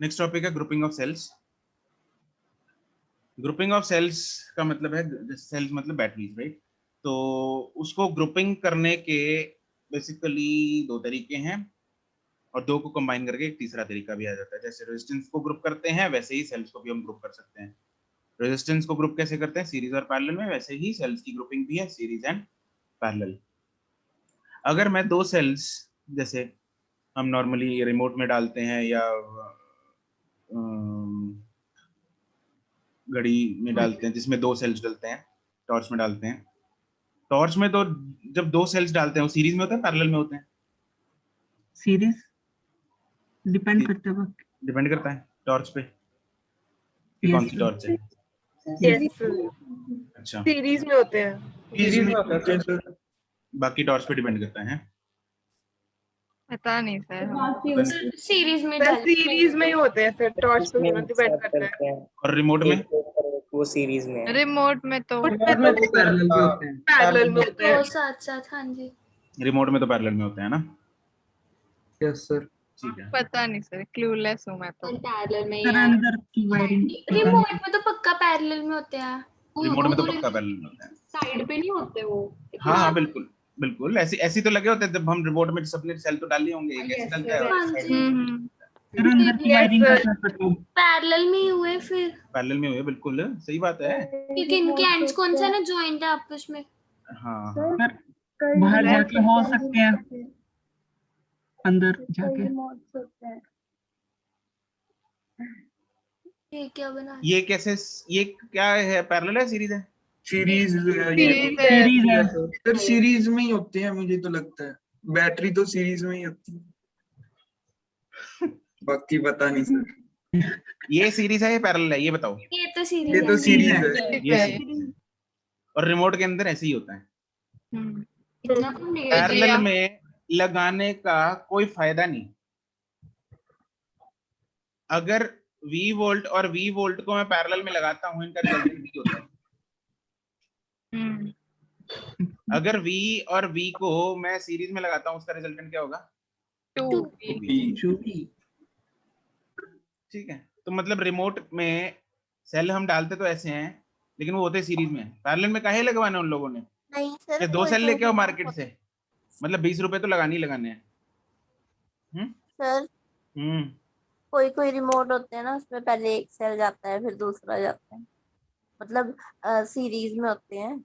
Next topic है grouping of cells. Grouping of cells का मतलब है, सेल्स मतलब बैटरीज, राइट। तो उसको ग्रुपिंग करने के बेसिकली दो तरीके हैं, और दो को कंबाइन करके एक तीसरा तरीका भी आ जाता है। जैसे रेजिस्टेंस को ग्रुप करते हैं, वैसे ही सेल्स को भी हम ग्रुप कर सकते हैं। रेजिस्टेंस को ग्रुप कैसे करते हैं? सीरीज और पैरेलल में। वैसे ही सेल्स की ग्रुपिंग भी है, सीरीज एंड पैरेलल। अगर मैं दो सेल्स, जैसे हम नॉर्मली रिमोट में डालते हैं या घड़ी में डालते हैं जिसमें दो सेल्स डलते हैं, टॉर्च में डालते हैं। टॉर्च में तो जब दो सेल्स डालते हैं वो सीरीज में होते हैं, पैरेलल में होते हैं? सीरीज डिपेंड करता है, डिपेंड करता है टॉर्च पे कि Yes, कौन सी sir. टॉर्च है। यस अच्छा, सीरीज में होते हैं। सीरीज में होता है सर। बाकी टॉर्च पे डिपेंड करता है। पता नहीं सर। सीरीज में सीरीज में ही होते हैं सर, टॉर्च पे डिपेंड करता है। और रिमोट में? वो सीरीज में है। रिमोट में तो रिमोट में तो पैरेलल भी होते हैं। पैरेलल में होते हैं। साथ साथ, हाँ जी। रिमोट में तो पैरेलल में होते हैं ना। Yes sir. ठीक है। पता नहीं सर, क्लूलेस हूँ मैं तो। पैरेलल में सर अंदर की वायरिंग रिमोट में तो पक्का पैरेलल में होते हैं। रिमोट में तो पक्का पैरेलल में होता है। साइड पे नहीं होते वो। हाँ हाँ बिल्कुल बिल्कुल, ऐसी ऐसी तो लगे होते हैं। जब हम रिमोट में सबने सेल तो डाली होंगे, एक ऐसे डलता है हाँ जी। सर अंदर की वायरिंग का क्या पता? पैरेलल में ही हुए फिर, पैरेलल में हुए, बिल्कुल सही बात है। क्योंकि इनके एंड्स कौन सा ना जॉइंट है आपस में। हाँ हाँ सर बाहर जाके हो सकते हैं, अंदर जाके। ये क्या बना? ये कैसे, ये क्या है, पैरेलल है सीरीज है? सीरीज सीरीज है सर, सीरीज में ही होते हैं मुझे तो लगता है। बैटरी तो सीरीज में ही होती है, बाकी पता नहीं सर। ये सीरीज है या पैरेलल है, ये बताओ। ये तो सीरीज ये तो सीरीज है। ये series है। और रिमोट के अंदर ऐसे ही होता है। पैरेलल में लगाने का कोई फायदा नहीं। अगर V वोल्ट और V वोल्ट को मैं पैरेलल में लगाता हूं, इनका रिजल्टेंट V होता है। अगर V और V को मैं सीरीज में लगाता हूं, उसका रिजल्टेंट क्या होगा? 2V। ठीक है, तो मतलब रिमोट में सेल हम डालते तो ऐसे हैं, लेकिन वो होते सीरीज में। पैरेलल में काहे लगवाने उन लोगों ने? नहीं सर, कि दो सेल लेके आओ मार्केट से, मतलब 20 रुपए तो लगाने ही लगाने हैं। सर कोई कोई रिमोट होते हैं ना, उसमें पहले एक सेल जाता है फिर दूसरा जाता है, मतलब सीरीज में होते हैं।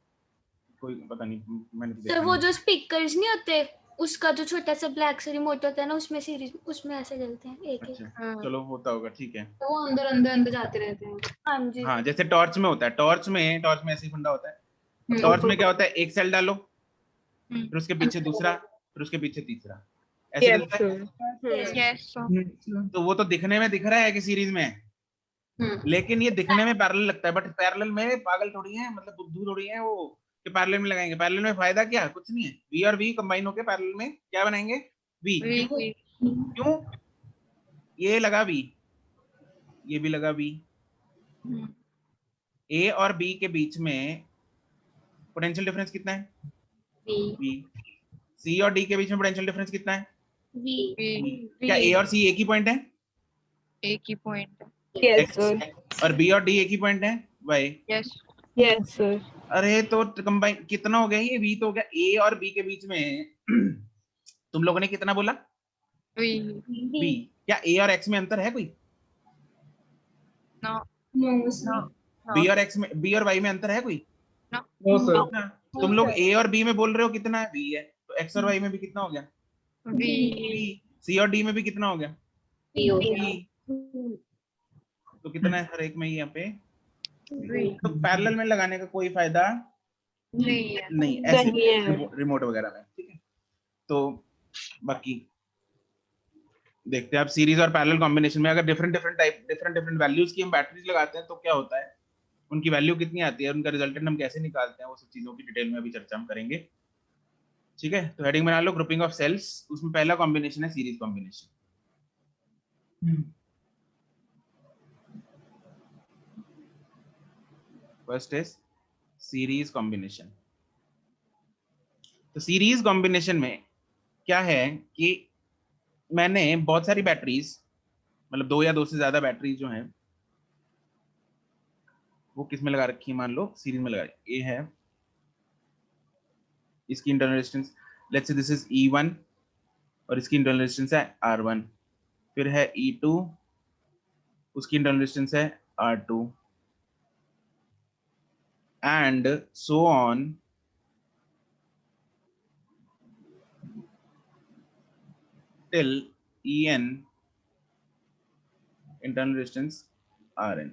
कोई पता नहीं, मैंने तो सर देखा वो नहीं। जो स्पीकर्स नहीं होते, उसका जो छोटा सा ब्लैक सा रिमोट होता है ना, उसमें सीरीज, उसमें ऐसे चलते हैं एक एक। अच्छा, चलो होता होगा, ठीक है। तो वो अंदर अंदर अंदर जाते रहते हैं। हाँ जी। हाँ, जैसे टॉर्च में होता है, टॉर्च में ऐसे ही फंडा होता है। टॉर्च में क्या होता है, एक सेल डालो, फिर उसके पीछे दूसरा, फिर उसके पीछे तीसरा, ऐसे चलता है। यस तो वो तो दिखने में दिख रहा है कि सीरीज में है, लेकिन ये दिखने में पैरेलल लगता है, बट पैरेलल में पागल थोड़ी है, मतलब बुद्धू थोड़ी है वो कि पैरेलल में लगाएंगे। पैरेलल में फायदा क्या, कुछ नहीं है। V और V कंबाइन होके पैरेलल में क्या बनाएंगे? V। क्यों? ये लगा V, ये भी लगा V। A और B के बीच में पोटेंशियल डिफरेंस कितना है? V। C और D के बीच में पोटेंशियल डिफरेंस कितना है? V। क्या A और C एक ही पॉइंट है? एक ही पॉइंट है। Yes sir. और B और D एक ही पॉइंट है? Y। Yes sir. अरे तो कंबाइन कितना हो गया ये? V तो हो गया। A और B के बीच में तुम लोगों ने कितना बोला? V। क्या A और X में अंतर है कोई? नो। B और X में, B और Y में अंतर है कोई? No sir. हाँ, तुम लोग A और B में बोल रहे हो कितना है? V है, तो X और Y में भी कितना हो गया? V। C और D में भी कितना हो गया? V। तो कितना है हर एक में यहाँ पे? तो पैरेलल में लगाने का कोई फायदा नहीं ऐसे रिमोट वगैरह में, ठीक है। तो बाकी देखते हैं आप सीरीज और पैरेलल कॉम्बिनेशन में अगर डिफरेंट वैल्यूज की हम बैटरीज लगाते हैं तो क्या होता है, उनकी वैल्यू कितनी आती है, उनका रिजल्टेंट हम कैसे निकालते हैं, वो सब चीजों की डिटेल में अभी चर्चा हम करेंगे, ठीक है। तो हेडिंग बना लो ग्रुपिंग ऑफ सेल्स, उसमें पहला कॉम्बिनेशन है series combination. First is series combination. तो सीरीज कॉम्बिनेशन में क्या है कि मैंने बहुत सारी बैटरीज मतलब 2 या 2 से ज्यादा बैटरी जो है वो किस में लगा रखी है, मान लो सीरीज में लगा, ये है इसकी internal resistance, let's say this is E1 और इसकी इंटरनल रेजिस्टेंस है R1, फिर है E2, उसकी इंटरनल रेजिस्टेंस है R2 and so on till En internal resistance Rn।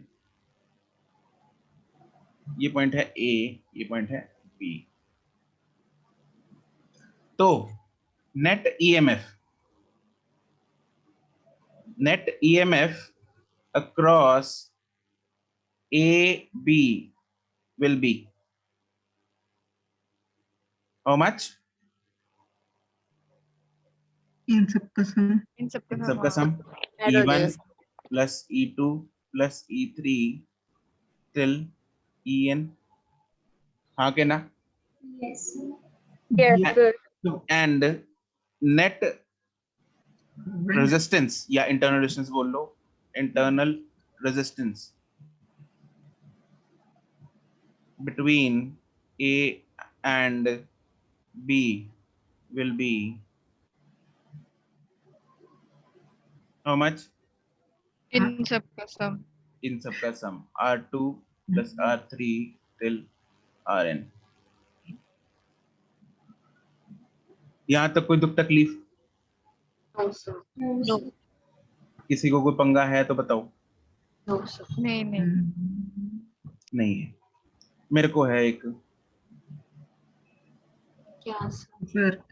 ये पॉइंट है A, ये पॉइंट है B। तो net EMF across AB will be how much? इन सबका सम। इन सबका इन सम सबका सम Add हो E1 जाएगा। plus E2 plus E3 till En, हाँ के ना? Yes, sir. And net resistance या internal resistance बोल लो, internal resistance between A and B will be how much? इन सबका सम। इन सबका सम R2 plus R3 till Rn। यहाँ तक कोई दुख तकलीफ? No, किसी को कोई पंगा है तो बताओ। no, sir. नहीं नहीं नहीं है, मेरे को है एक, क्या sir? सर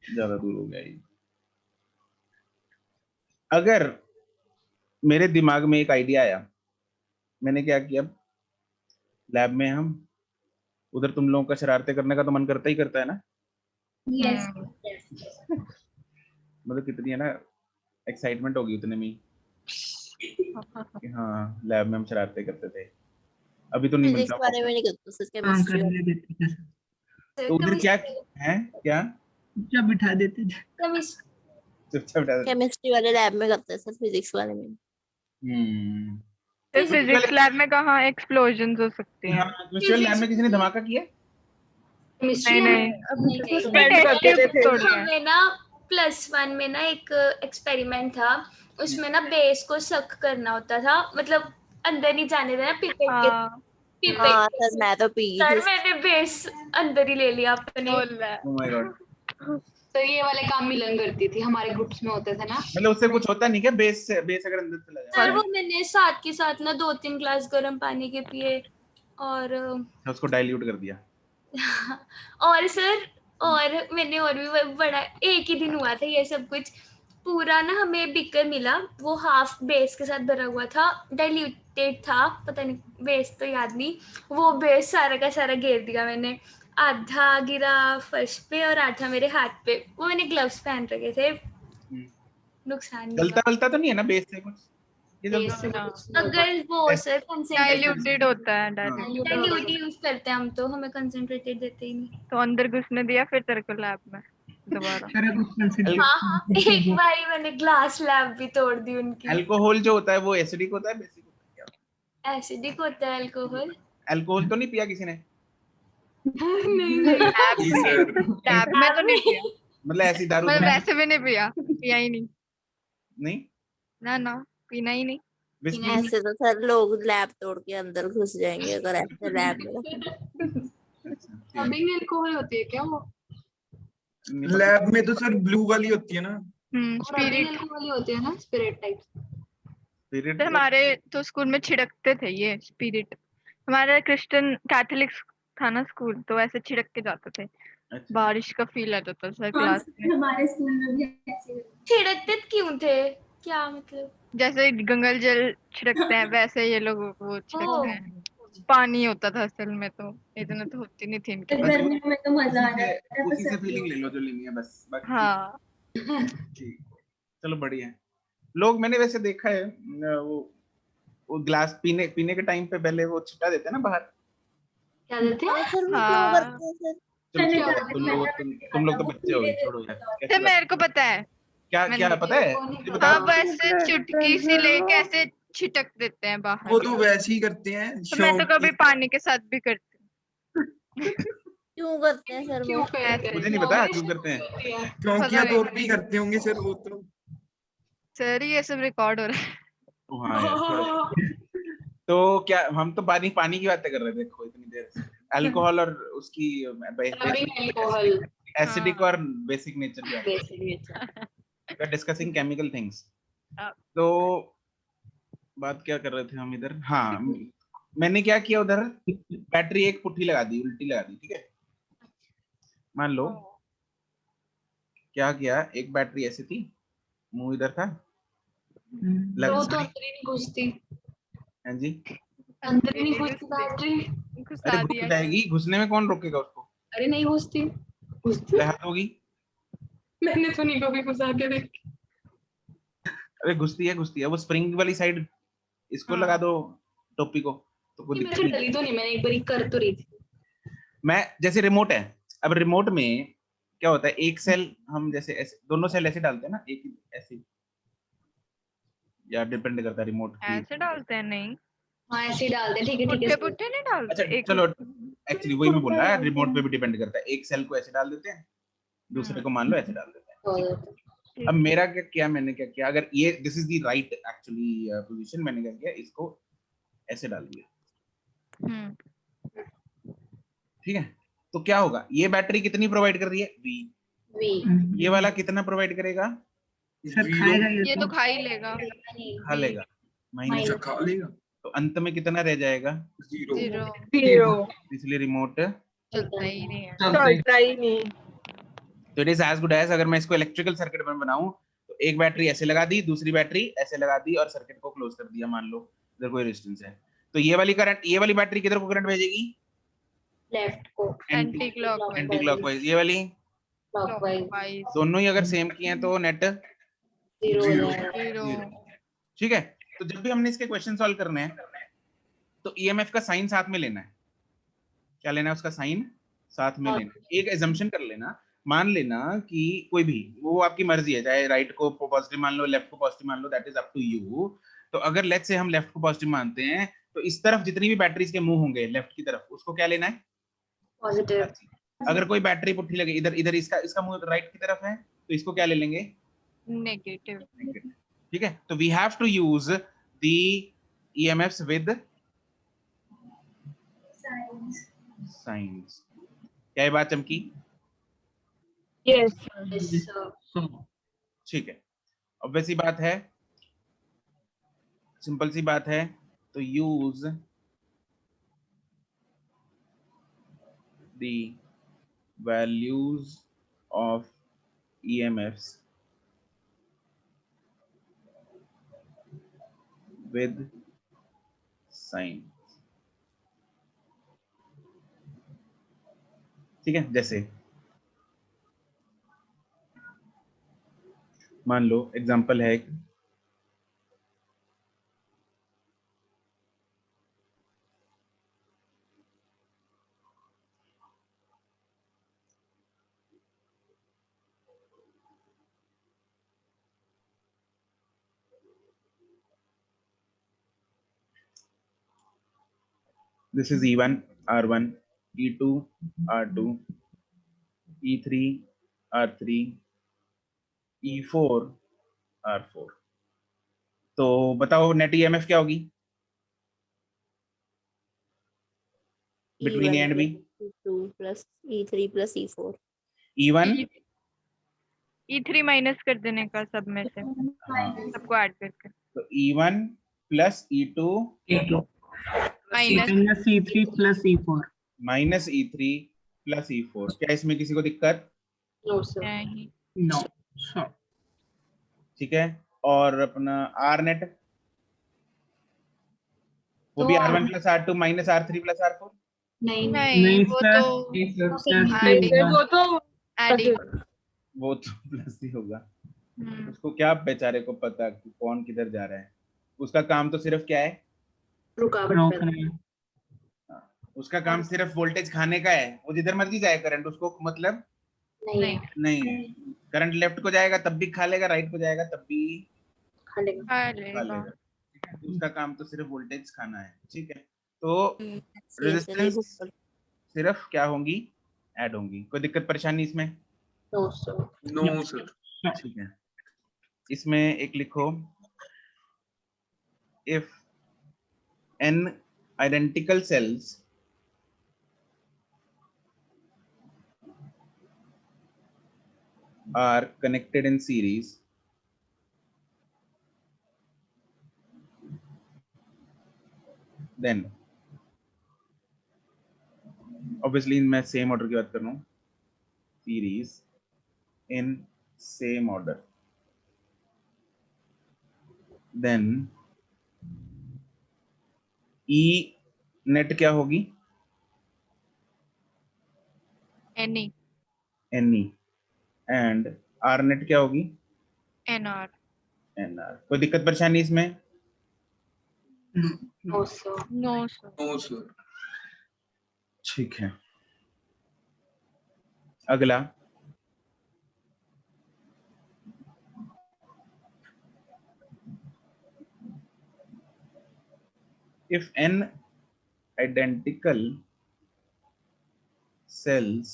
ज्यादा दूर हो गया ये। अगर मेरे दिमाग में एक आइडिया आया, मैंने क्या किया, लैब में हम उधर तुम लोगों का शरारतें करने का तो मन करता ही करता है ना, Yes. मतलब कितनी है ना एक्साइटमेंट होगी उतने में ही कि हाँ लैब में हम शरारतें करते थे। अभी तो नहीं फिजिक्स मिलता बारे में नहीं करते सर, काम केमिस्ट्री करने देते थे सर। तो उधर क्या है, क्या जब बिठा देते थे। चुपचाप बैठा। केमिस्ट्री वाले लैब में करते हैं सर, फिजिक्स वाले में। तो फिजिक्स लैब में कहाँ एक्सप्लोजन हो सकते हैं? हाँ, केमिस्ट्री लैब में किसी ने धमाका किया? नहीं नहीं Spend करते थे फिर। थोड़ी है। हमें ना +1 में ना एक एक्सपेरिमेंट था, उसमें ना बेस को सक करना होता था, मतलब अंदर नहीं जाने देना, पिपेट के हाँ हाँ सर, मैं तो पी गई सर थी। मैंने बेस अंदर ही ले लिया अपने। बोल रहा है। Oh my God। तो ये वाले काम मिलन करती थी, हमारे ग्रुप्स में होते थे ना। मतलब उससे कुछ होता नहीं क्या, बेस से, बेस अगर अंदर चला जाए सर वो मैंने साथ के साथ ना 2-3 ग्लास गर्म पानी के पिए और तो उसको डाइल्यूट कर दिया। और सर और मैंने और भी बड़ा, एक ही दिन हुआ था ये सब कुछ, पूरा ना हमें बिकर मिला, वो हाफ बेस के साथ भरा हुआ था, डाइल्यूटेड था, पता नहीं बेस तो याद नहीं, वो बेस सारा का सारा घेर दिया मैंने, आधा गिरा फर्श पे और आधा मेरे हाथ पे, वो मैंने ग्लव्स पहन रखे थे, नुकसान नहीं गलता हुआ। गलता तो नहीं है ना बेस से कुछ? ये बेस जलता से है? कुछ नहीं होता। अगर वो सर कंसेंट्रेटेड डाइल्यूटेड होता है डाइल्यूटेड। डाइल्यूट यूज करते हैं हम, तो हमें कंसेंट्रेटेड देते ही नहीं। तो अंदर घुसने दिया फिर तेरे को लैब में दोबारा। सारा कुछ कंसिडर हाँ एक बारी मैंने ग्लास लैब भी तोड़ दी उनकी। अल्कोहल जो होता है वो एसिडिक होता है, बेसिक होता है? एसिडिक होता है अल्कोहल। अल्कोहल तो नहीं पिया किसी ने? जी सर। लैब में तो नहीं पिया, मतलब ऐसी दारू मतलब तो वैसे भी नहीं पिया, पिया ही नहीं। नहीं? ना पीना ही नहीं। विस्की? ऐसे तो सर लोग लैब तोड़ के अंदर घुस जाएंगे अगर ऐसे लैब में। अच्छा, ठीक है। अभी अल्कोहल होती है क्या वो? नहीं पता। लैब में तो सर ब्लू वाली होती है ना। और अभी स्पिरिट। अल्कोहल ही होती है ना, स्पिरिट टाइप। Spirit तो हमारे तो स्कूल में छिड़कते थे ये स्पिरिट, हमारा क्रिश्चियन कैथोलिक था ना स्कूल, तो ऐसे छिड़क के जाते थे, अच्छा। बारिश का फील आता था सर क्लास में। हमारे स्कूल में भी ऐसे छिड़कते क्यों थे, क्या मतलब? जैसे गंगल जल छिड़कते हैं वैसे ये लोग वो छिड़कते हैं। पानी होता था असल में, तो इतना तो होती नहीं थी इनके पास। गर्मी में तो मजा आ उसी जाता है, उसी से फीलिंग ले लो जो लेनी है बस, बाकी हाँ ठीक। चलो बढ़िया है। लोग मैंने वैसे देखा है वो ग्लास पीने के टाइम पे पहले वो छिटा देते हैं ना बाहर। क्या देते हैं? सर वो हाँ। क्यों करते हैं सर? चलो छोड़ो, तुम लोग तो बच्चे हो गए, छोड़ो यार। तो मेरे को पता है क्या क्या मैंने- पता है मुझे हाँ बताओ। बस चुटकी सी लेके ऐसे छिटक देते हैं बाहर। वो तो वैसे ही करते हैं तो मैं तो शौक कभी की। पानी के साथ भी करती क्यों करते हैं सर क्यों वो? करते हैं? मुझे नहीं पता Knowledge क्यों करते हैं। होती है। क्योंकि नहीं। तौर पे ही करते होंगे सर वो तो। सर ये सब रिकॉर्ड हो रहा है। ओ हाँ यार थोड़ा। तो क्या हम तो पानी पानी की बातें कर रहे थे देखो इतनी देर से। अल्कोहल और उसकी Rubbing alcohol. एसिडिक और बेसिक नेचर की बात Basic nature. We are discussing chemical things. हाँ। तो बात क्या कर रहे थे हम इधर। हाँ मैंने क्या किया उधर, बैटरी एक पुट्ठी लगा दी, उल्टी लगा दी, ठीक है। मान लो क्या किया, एक बैटरी ऐसी थी, मुंह इधर था, तो वो तो अंदर ही नहीं घुसती, हाँ जी। अंदर ही नहीं घुसती बैटरी। घुसा अरे घुस दिया। जाएगी, घुसने में कौन रोकेगा उसको, अरे नहीं घुसती, घुसती। हाथ होगी। मैंने तो नहीं कभी घुसा के देखी। अरे घुसती है वो स्प्रिंग वाली साइड, इसको हाँ। लगा दो टोपी को तो कोई मैं दिक्कत तो नहीं। डली तो नहीं, मैंने एक बार कर तो रही थी। मैं जैसे रिमोट है, अब रिमोट में क्या होता है, एक सेल हम जैसे ऐसे दोनों सेल ऐसे डालते हैं ना, एक ऐसे, या डिपेंड करता है रिमोट की। ऐसे डालते हैं नहीं, हाँ ऐसे ही डालते हैं, ठीक है ठीक पुट्ठे है। पुट्ठे नहीं डालते। अच्छा एक चलो, एक्चुअली वही मैं बोल रहा है, रिमोट पे भी डिपेंड करता है, एक सेल को ऐसे डाल देते हैं, दूसरे को मान लो ऐसे डाल देते हैं। अब मेरा क्या किया, मैंने क्या किया, अगर ये this is the right actually position, मैंने क्या किया, इसको ऐसे डाल दिया, ठीक है। तो क्या होगा, ये बैटरी कितनी प्रोवाइड कर रही है, V। ये वाला कितना प्रोवाइड करेगा, सर खाएगा ये तो खा ही लेगा। खा लेगा, माइनस अच्छा खा लेगा। तो अंत में कितना रह जाएगा, 0। 0 इसलिए रिमोट चलता ही नहीं है। चलता ही नहीं। तो it is as good as, अगर मैं इसको इलेक्ट्रिकल सर्किट में बनाऊं तो एक बैटरी ऐसे लगा दी, दूसरी बैटरी ऐसे लगा दी और सर्किट को क्लोज कर दिया, मान लो इधर कोई रेजिस्टेंस है, तो ये वाली करंट, ये वाली बैटरी किधर को करंट भेजेगी, लेफ्ट को, एंटी क्लॉकवाइज। Anti clockwise. ये वाली क्लॉकवाइज। दोनों ही अगर सेम की हैं तो नेट 0। ठीक है। तो जब भी हमने इसके क्वेश्चन सॉल्व करने हैं तो ईएमएफ का साइन साथ में लेना है। क्या लेना है, उसका साइन साथ में लेना है। एक एजम्पशन कर लेना, मान लेना कि कोई भी, वो आपकी मर्जी है, चाहे राइट को पॉजिटिव मान लो, लेफ्ट को पॉजिटिव मान लो, that is up to you. तो अगर लेट्स से हम लेफ्ट को पॉजिटिव मानते हैं तो इस तरफ जितनी भी बैटरीज के मुंह होंगे लेफ्ट की तरफ, उसको क्या लेना है, पॉजिटिव। अगर कोई बैटरी पुट्ठी लगे इधर, इधर इसका मुंह राइट की तरफ है तो इसको क्या ले लेंगे, नेगेटिव। ठीक है। तो we have to use the EMFs with science. क्या ये बात चमकी, यस ठीक है। ऑब्वियस सी बात है, सिंपल सी बात है, तो use the values of EMFs with signs। ठीक है, जैसे मान लो एग्जांपल है एक, this is E1 R1, E2 R2, E3 R3, E4 R4। तो बताओ नेट ईएमएफ क्या होगी between A and B? E2 plus E3 plus E4। E1 E3 minus कर देने का सब में से, सबको ऐड करके। तो E1 plus E2 minus C3 plus E4। Minus E3 plus E4। क्या इसमें किसी को दिक्कत, नो सर। नहीं। No sir. ठीक है। और अपना R नेट, वो तो भी R1 plus R2 minus R3 plus R4। नहीं नहीं वो सर, तो वो तो एडिंग। वो तो प्लस ही होगा, उसको क्या बेचारे को पता कि कौन किधर जा रहा है, उसका काम तो सिर्फ क्या है, रुकावट पैदा। उसका काम सिर्फ वोल्टेज खाने का है, वो जिधर मर्जी जाए करंट, उसको मतलब नहीं नहीं है। करंट लेफ्ट को जाएगा तब भी खा लेगा, राइट को जाएगा तब भी खा खा लेगा। लेगा। ठीक है, उसका काम तो सिर्फ वोल्टेज खाना है। ठीक है, तो रेजिस्टेंस सिर्फ क्या होंगी, ऐड होंगी। कोई दिक्कत परेशानी इसमें? No sir. ठीक है, इसमें एक लिखो, if n identical cells are connected in series, then obviously मैं सेम ऑर्डर की बात कर रहा हूँ, series in same order, then E net क्या होगी, N E NE, and R net क्या होगी, NR। NR। कोई दिक्कत परेशानी इसमें? No sir. No sir. ठीक है, अगला if n identical cells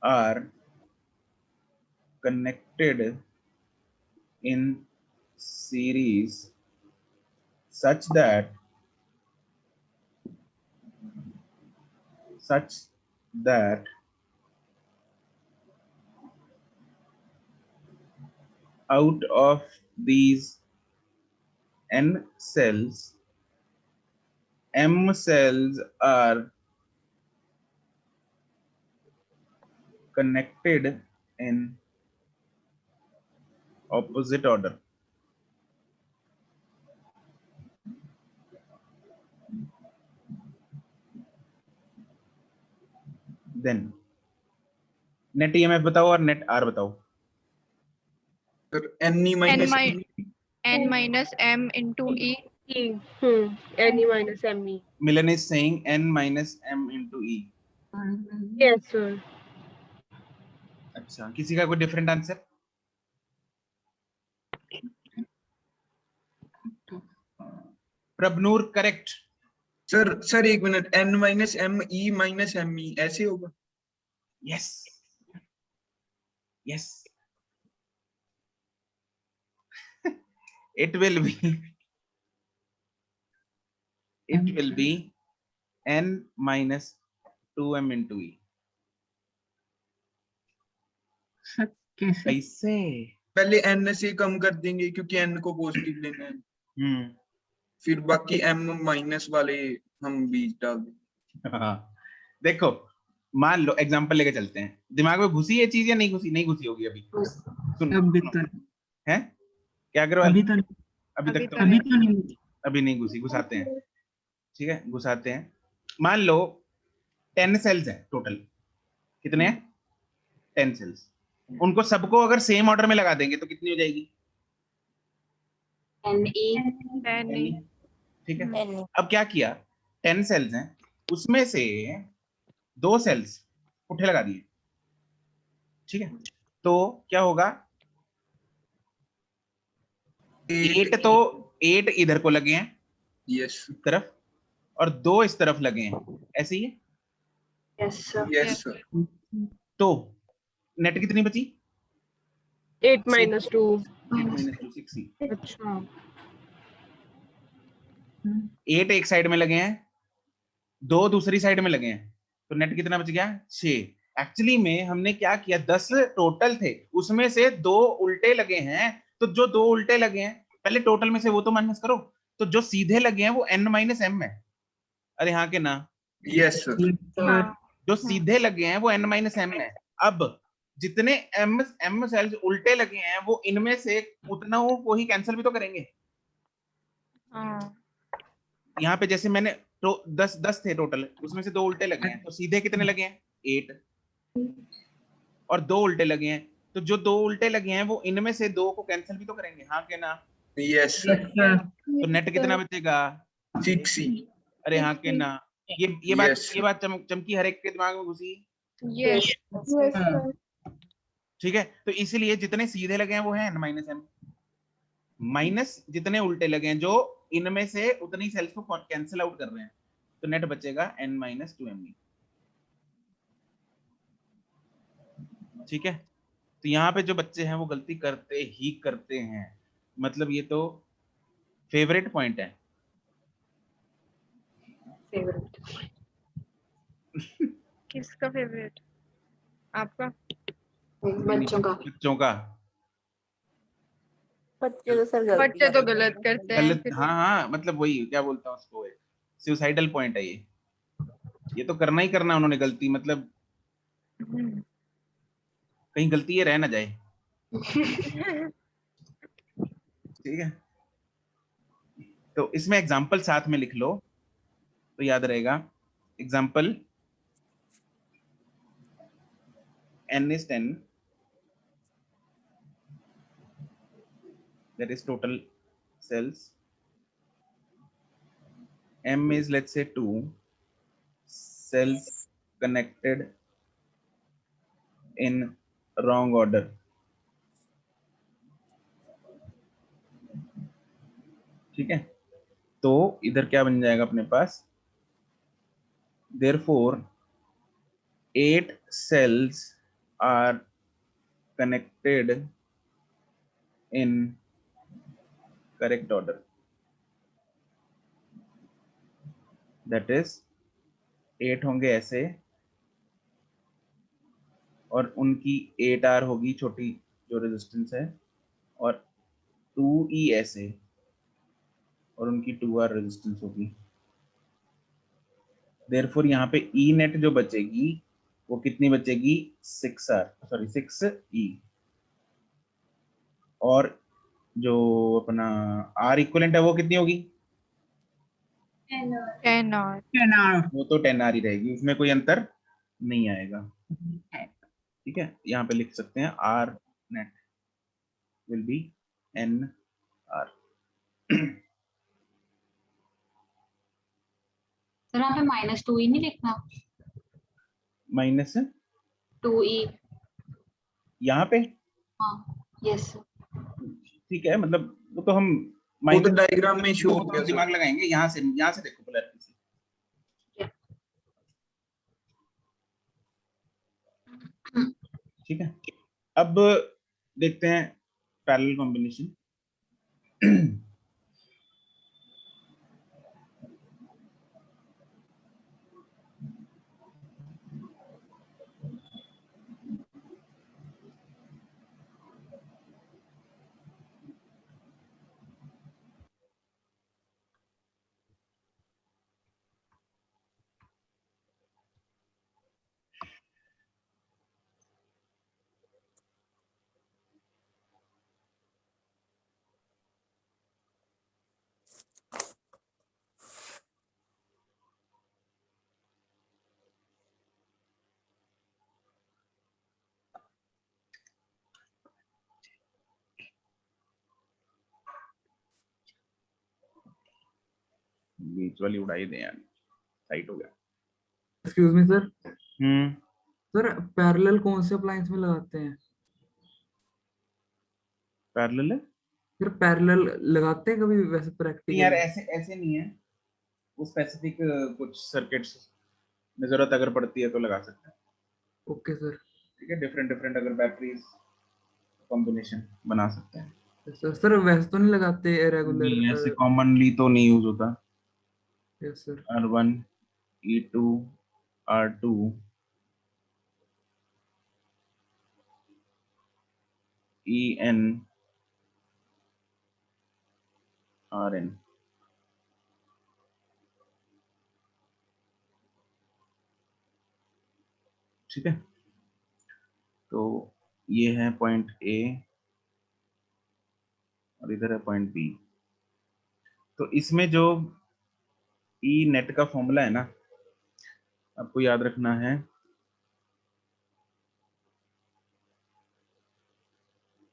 are connected in series such that out of these n cells, m cells are connected in opposite order. Then net EMF बताओ और net R बताओ। Sir n minus n - m into E। N minus ME. Milan is saying n minus m into E। Yes, sir. अच्छा, किसी का कोई different answer? Prabhnoor correct. Sir एक minute, n minus m e minus m e ऐसे होगा? Yes yes, it will be n minus 2m into E। कैसे? पहले n से कम कर देंगे क्योंकि n को पॉजिटिव लेना है, फिर बाकी m माइनस वाले हम बीच डाल देंगे। हाँ, देखो मान लो एग्जांपल लेके चलते हैं, दिमाग में घुसी ये चीज या नहीं घुसी? नहीं घुसी होगी अभी। सुनो है क्या करो अभी तो अभी नहीं घुसी, घुसाते हैं। ठीक है, घुसाते हैं। मान लो 10 सेल्स हैं टोटल। कितने हैं? 10 सेल्स। उनको सबको अगर सेम ऑर्डर में लगा देंगे तो कितनी हो जाएगी? NE। ठीक है, अब क्या किया, 10 सेल्स हैं, उसमें से 2 सेल्स पुट्ठे लगा दिए। ठीक है, तो क्या होगा, 8 तो 8 इधर को लगे हैं, यस इस तरफ, और 2 इस तरफ लगे हैं, ऐसे ही है। Yes sir. तो नेट कितनी बची? 8 minus 2. 8 minus 2 6 ही। अच्छा 8 एक साइड में लगे हैं, 2 दूसरी साइड में लगे हैं, तो नेट कितना बच गया? 6। एक्चुअली में हमने क्या किया, 10 टोटल थे, उसमें से 2 उल्टे लगे हैं, तो जो 2 उल्टे लगे हैं पहले टोटल में से वो तो माइनस करो, तो जो सीधे लगे हैं वो n minus m है। अरे हाँ के ना? Yes sir. जो सीधे लगे हैं वो n minus m है। अब जितने m सेल्स उल्टे लगे हैं वो इनमें से उतना वो ही कैंसिल भी तो करेंगे। यहाँ पे जैसे मैंने तो 10 थे टोटल, उसमें से 2 उल्टे लगे हैं, तो सीधे कितने लगे हैं? 8। और 2 उल्टे लगे हैं, तो जो 2 उल्टे लगे हैं वो इनमें से 2 को कैंसिल भी तो करेंगे। हाँ के ना? Yes sir. तो नेट कितना बचेगा? 6 ही। अरे हाँ के ना? ये बात चमकी हर एक के दिमाग में घुसी। यस। ठीक है, तो इसीलिए जितने सीधे लगे हैं वो है n माइनस m, माइनस जितने उल्टे लगे हैं जो इनमें से उतनी सेल्स को कैंसिल आउट कर रहे हैं, तो नेट बचेगा n माइनस 2m। ठीक है, तो यहाँ पे जो बच्चे हैं वो गलती करते ही करते हैं, मतलब ये तो फेवरेट पॉइंट है। किसका फेवरेट? आपका? बच्चों का। बच्चों का। बच्चे तो सर गलती बच्चे तो करते गलत हैं। करते हैं गलत, फिर। हाँ हाँ, मतलब वही क्या बोलता हूँ उसको, सुसाइडल पॉइंट है ये तो करना ही करना उन्होंने गलती, मतलब कहीं गलती ये रह ना जाए। ठीक है, तो इसमें एग्जाम्पल साथ में लिख लो तो याद रहेगा। Example n is 10, that is total cells. M is, let's say, 2 cells connected in wrong order. ठीक है, तो इधर क्या बन जाएगा अपने पास, therefore 8 cells are connected in correct order, that is 8 होंगे ऐसे और उनकी 8R होगी छोटी जो रेजिस्टेंस है, और 2E ऐसे और उनकी 2R रेजिस्टेंस होगी। देयरफॉर यहाँ पे E नेट जो बचेगी वो कितनी बचेगी, 6E, और जो अपना R इक्विवेलेंट है वो कितनी होगी, 10 और 10R। वो तो 10R ही रहेगी, उसमें कोई अंतर नहीं आएगा। ठीक है, यहाँ पे लिख सकते हैं R net will be NR। Sir यहाँ पे -2e नहीं लिखना, माइनस 2e। यहाँ पे, हाँ यस। ठीक है, मतलब वो तो हम वो तो डायग्राम में शो वो हो तो गया हम दिमाग लगाएंगे, यहाँ से देखो पोलैरिटी से। ठीक है, अब देखते हैं पैरेलल कॉम्बिनेशन। बीच वाली उड़ाई दे यार, टाइट हो गया। एक्सक्यूज मी सर, हम्म, सर पैरेलल कौन से अप्लायंस में लगाते हैं? पैरेलल फिर पैरेलल लगाते हैं कभी वैसे नहीं प्रैक्टिकल? यार, ऐसे नहीं है, वो स्पेसिफिक कुछ सर्किट्स में जरूरत अगर पड़ती है तो लगा सकते हैं। Okay sir. ठीक है, डिफरेंट डिफरेंट अगर बैटरीज कॉम्बिनेशन बना सकते हैं। सर सर वैसे तो नहीं लगाते रेगुलर? नहीं, ऐसे कॉमनली तो नहीं यूज होता। Yes sir. R1 E2 R2 EN RN। ठीक है, तो ये है पॉइंट A और इधर है पॉइंट B। तो इसमें जो E नेट का फॉर्मूला है ना, आपको याद रखना है,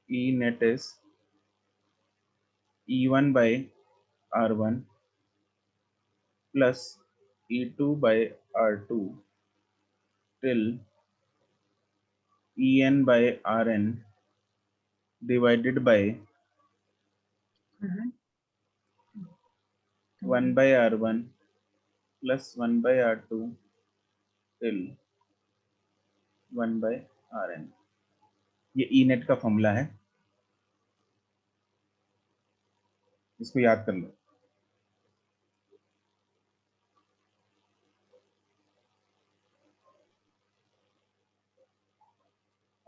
E net is E1 by R1 plus E2 by R2 till En by Rn divided by 1 by R1 plus 1 by R2 till 1 by Rn। ये E नेट का फॉर्मूला है, इसको याद कर लो।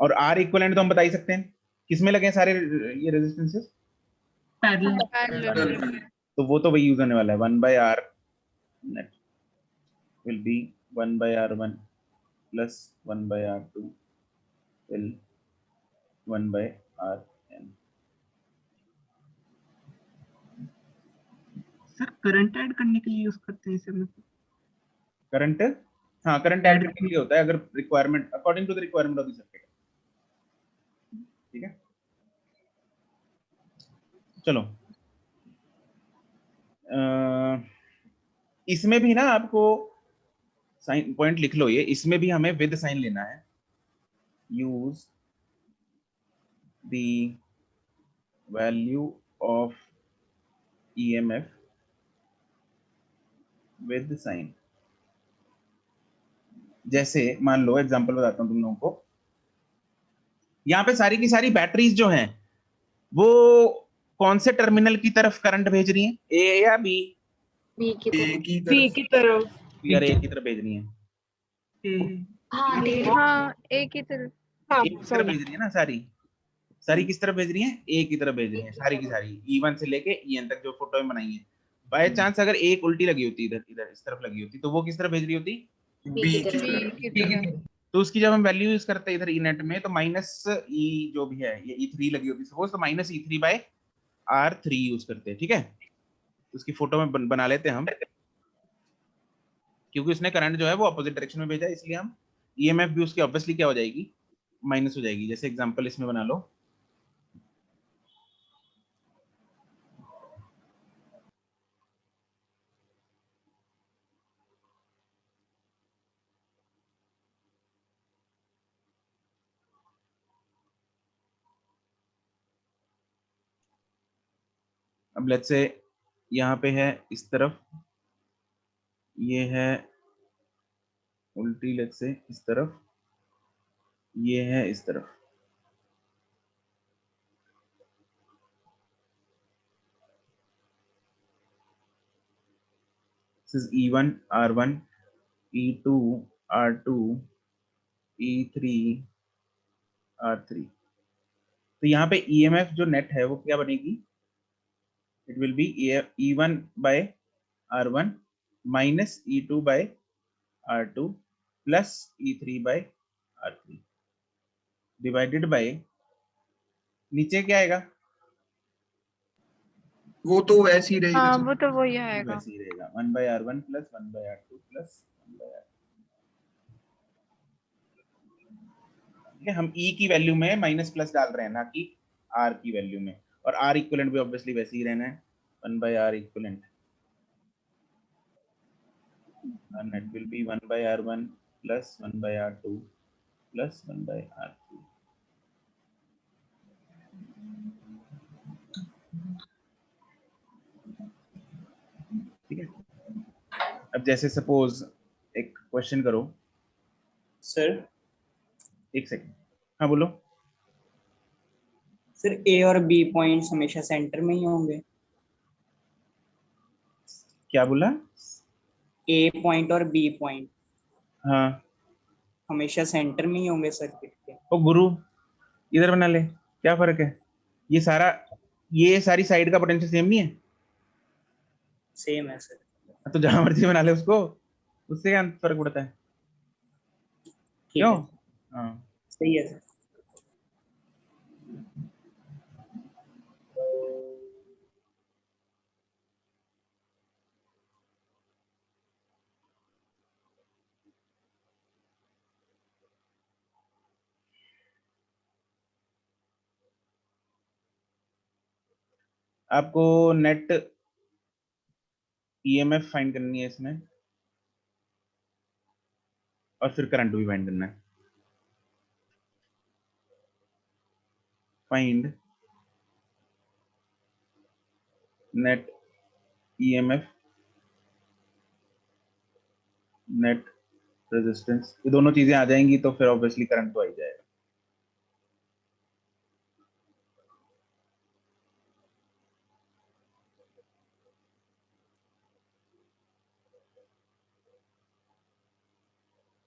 और R इक्विवेलेंट तो हम बता ही सकते हैं, किसमें लगे हैं सारे ये रेजिस्टेंसेस? पैरेलल। तो वो तो वही यूज होने वाला है, 1 by R net will be 1 by R1 plus 1 by R2 till 1 by Rn। Sir current add करने के लिए यूज करते हैं इसे मतलब? करंट, हाँ करंट ऐड करने के लिए होता है, अगर requirement according to the requirement of the circuit. ठीक है, चलो इसमें भी ना आपको साइन पॉइंट लिख लो, ये इसमें भी हमें विद साइन लेना है। Use the value of EMF with sign. जैसे मान लो एग्जांपल बताता हूं तुम लोगों को, यहाँ पे सारी की सारी बैटरीज जो हैं वो कौन से टर्मिनल की तरफ करंट भेज रही हैं, ए या बी? बी की बी की तरफ। यार ए की तरफ भेज रही हैं, हाँ हाँ एक ही तरफ। हाँ ए की तरफ भेज रही है ना, सारी सारी किस तरफ भेज रही हैं? ए की तरफ भेज रही हैं, सारी की सारी E1 से लेके EN तक जो फोटो में बनाई है। बाय चांस अगर एक उल्टी लगी होती, इधर इधर इस तरफ लगी होती, तो वो किस तरफ भेज रही होती? बी की बी तरफ। की तरफ। तो उसकी जब हम वैल्यू यूज करते हैं इधर ई नेट में, तो माइनस ई जो भी है, ये E3 लगी होती सपोज, तो minus E3 bye R3 use करते हैं। ठीक है, उसकी फोटो में बना लेते हैं हम, क्योंकि उसने करंट जो है वो अपोजिट डायरेक्शन में भेजा, इसलिए हम ईएमएफ भी उसकी ऑब्वियसली क्या हो जाएगी, माइनस हो जाएगी। जैसे एग्जांपल इसमें बना लो, अब लेट्स से यहाँ पे है इस तरफ, ये है उल्टी, लेट्स से इस तरफ, ये है इस तरफ। This is E1 R1 E2 R2 E3 R3। तो यहाँ पे EMF जो नेट है वो क्या बनेगी? It will be E1 by R1 minus E2 by R2 plus E3 by R3 divided by, नीचे क्या आएगा? वो तो वैसे ही रहेगा हाँ सर। वो तो वही आएगा। वैसे ही रहेगा, 1 by R1 plus 1 by R2 plus 1 by R3। ठीक है, हम E की वैल्यू में माइनस प्लस डाल रहे हैं, ना कि R की वैल्यू में। और R इक्विवेलेंट भी ऑब्वियसली वैसे ही रहना है, 1 by R equivalent. And it will be 1 by R1 plus 1 by R2 plus 1 by R3। ठीक है, अब जैसे सपोज एक क्वेश्चन करो सर। एक सेकंड, हाँ बोलो। सर ए और बी पॉइंट्स हमेशा सेंटर में ही होंगे? क्या बोला? ए पॉइंट और बी पॉइंट हाँ हमेशा सेंटर में ही होंगे सर्किट के? ओ गुरु, इधर बना ले, क्या फर्क है? ये सारी साइड का पोटेंशियल सेम नहीं है? सेम है सर। तो जहां मर्जी बना ले उसको, उससे क्या फर्क पड़ता है? क्यों? हाँ सही है सर। आपको नेट ईएमएफ फाइंड करनी है इसमें, और फिर करंट भी फाइंड करना है। Find net EMF net resistance, ये दोनों चीजें आ जाएंगी तो फिर ऑब्वियसली करंट तो आ ही जाएगा।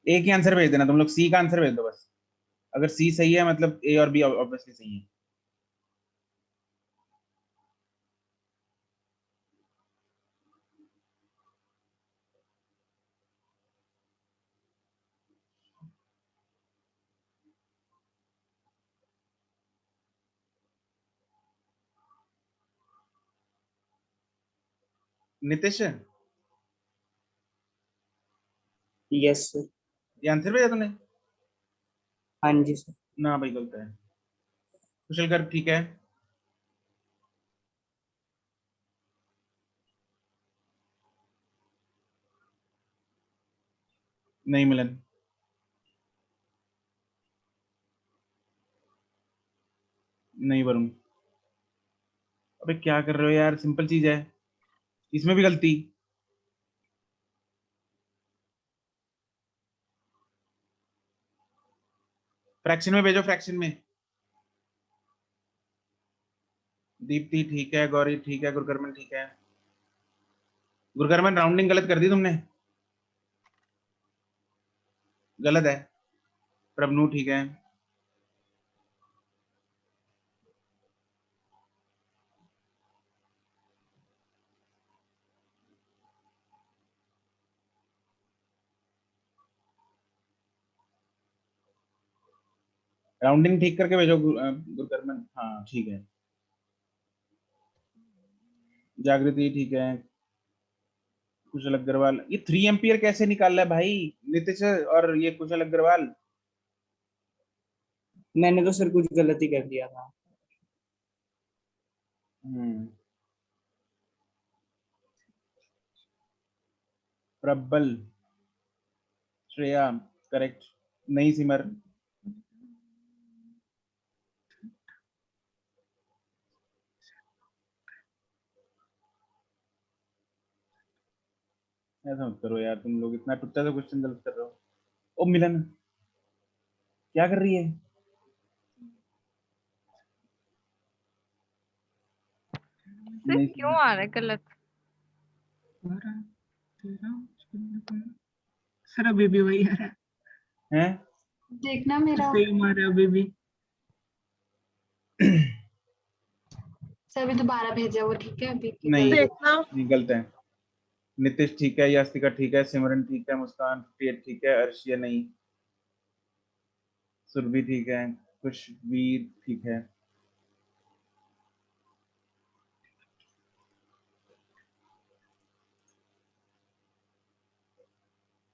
एक ही आंसर भेज देना तुम लोग, सी का आंसर भेज दो बस। अगर सी सही है मतलब ए और बी ऑब्वियसली सही है। Nitish, yes sir. ये आंसर भेजा तूने? हाँ जी सर। ना भाई गलत है। कुशल कर, ठीक है। नहीं मिलन, नहीं वरुण। अबे क्या कर रहे हो यार, सिंपल चीज है, इसमें भी गलती। फ्रैक्शन में भेजो, फ्रैक्शन में। दीप्ति ठीक है, गौरी ठीक है, गुरकर्मन ठीक है। गुरकर्मन राउंडिंग गलत कर दी तुमने, गलत है। प्रभनु ठीक है। राउंडिंग ठीक करके भेजो गुरकर्मन, हाँ ठीक है। जागृति ठीक है। कुशल अग्रवाल, ये 3 एम्पियर कैसे निकाल रहा है भाई नितिश और ये कुशल अग्रवाल? मैंने तो सर कुछ गलती कर दिया था। प्रबल, श्रेया करेक्ट, नहीं सिमर। ऐसा मत करो यार, तुम लोग इतना टुच्चा सा क्वेश्चन गलत कर रहे हो। ओ मिलन क्या कर रही है? नहीं क्यों आ रहा है गलत? सर अभी भी वही आ रहा है। देखना मेरा सेम आ रहा है अभी भी। सर अभी दोबारा भेजा वो, ठीक है अभी नहीं देखना। नहीं गलत है। नितिश ठीक है, यास्तिका ठीक है, सिमरन ठीक है, मुस्कान ठीक है, अर्शिया नहीं, सुरभि ठीक है, खुशवीर ठीक है।